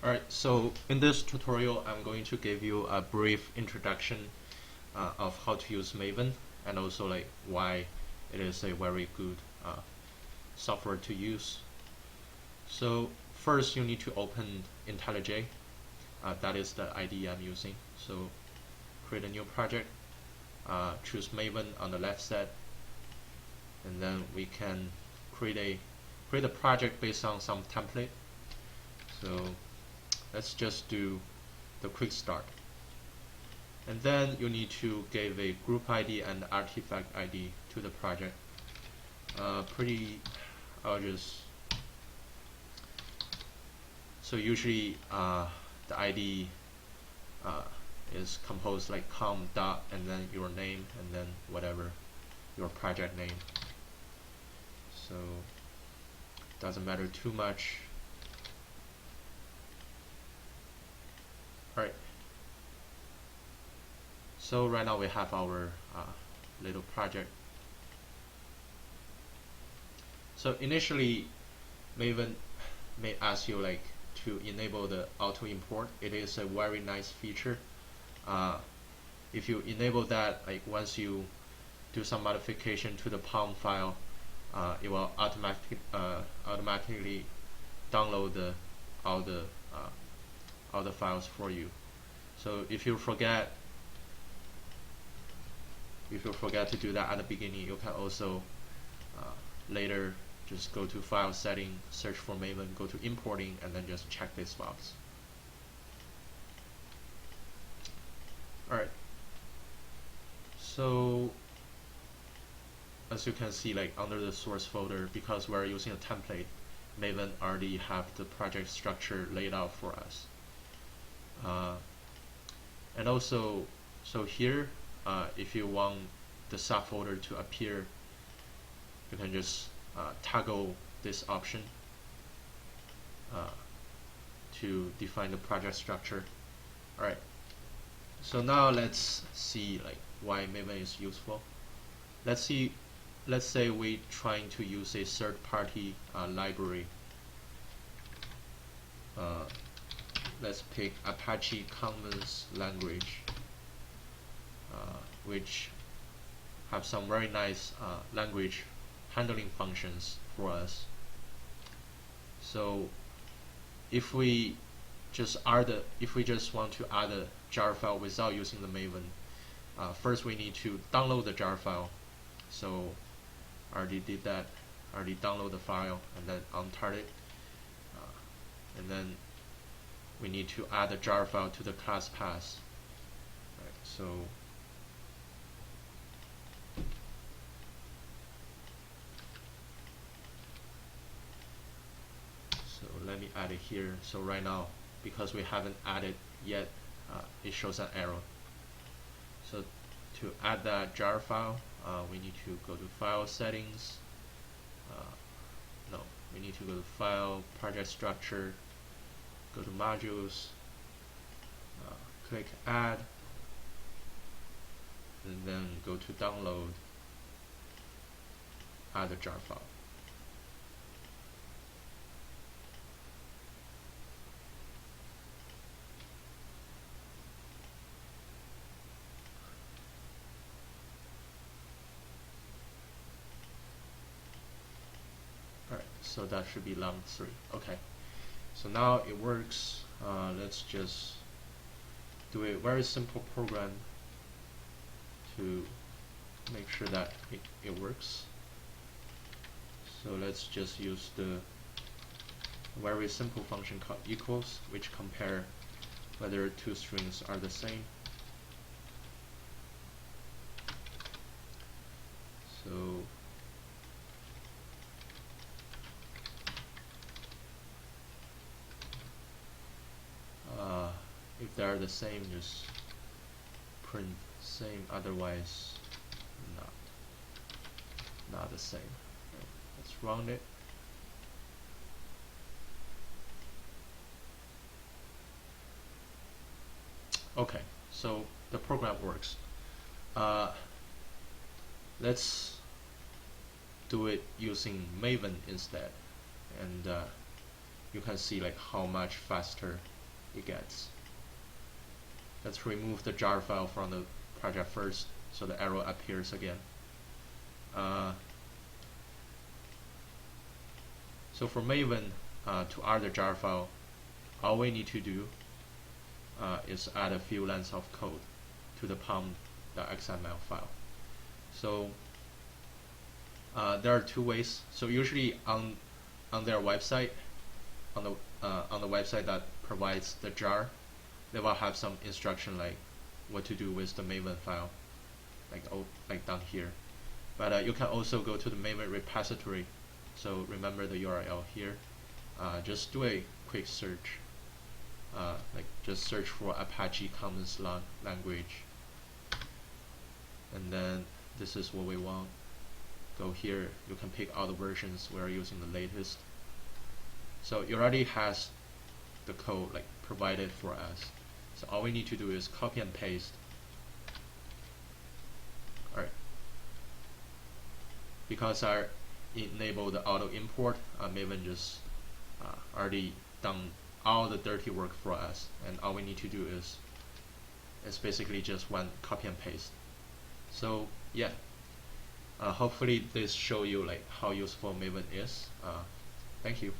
Alright, so in this tutorial I'm going to give you a brief introduction of how to use Maven, and also like why it is a very good software to use. So first you need to open intellij, that is the IDE I'm using. So create a new project, choose Maven on the left side, and then we can create a project based on some template. So let's just do the quick start. And then you need to give a group ID and artifact ID to the project. So usually the ID is composed like com dot and then your name and then whatever your project name. So doesn't matter too much. Alright, so right now we have our little project. So initially Maven may ask you like to enable the auto import. It is a very nice feature. If you enable that, like once you do some modification to the POM file, it will automatically download all the files for you. So if you forget to do that at the beginning, you can also later just go to file setting, search for Maven, go to importing, and then just check this box. Alright, so as you can see, like under the source folder, because we're using a template, Maven already have the project structure laid out for us. And also, so here, if you want the subfolder to appear, you can just toggle this option to define the project structure. Alright, so now let's see like why Maven is useful. Let's say we're trying to use a third-party library. Let's pick Apache Commons language, which have some very nice language handling functions for us. So if we just want to add a jar file without using the Maven, first we need to download the jar file. So I already did that. I already download the file and then untart it, and then we need to add a jar file to the class path. Right, so let me add it here. So right now, because we haven't added yet, it shows an error. So to add that jar file, we need to go to file settings. We need to go to file, project structure, go to modules, click add, and then go to download, add a jar file. Alright, so that should be line 3. Okay, so now it works. Let's just do a very simple program to make sure that it works. So let's just use the very simple function called equals, which compare whether two strings are the same. So if they are the same, just print same, otherwise not the same. Okay, let's run it. Okay, so the program works. Let's do it using Maven instead, and you can see like how much faster it gets. Let's remove the jar file from the project first, so the arrow appears again. So for Maven, to add the jar file, all we need to do is add a few lines of code to the pom.xml file. So there are two ways. So usually on their website, on the website that provides the jar, they will have some instruction like what to do with the Maven file, like down here. But you can also go to the Maven repository. So remember the URL here. Just do a quick search. Just search for Apache Commons language, and then this is what we want. Go here. You can pick all the versions. We are using the latest. So it already has the code provided for us. So all we need to do is copy and paste. Alright. Because I enabled the auto import, Maven just already done all the dirty work for us, and all we need to do is basically just one copy and paste. So yeah, hopefully this show you how useful Maven is. Thank you.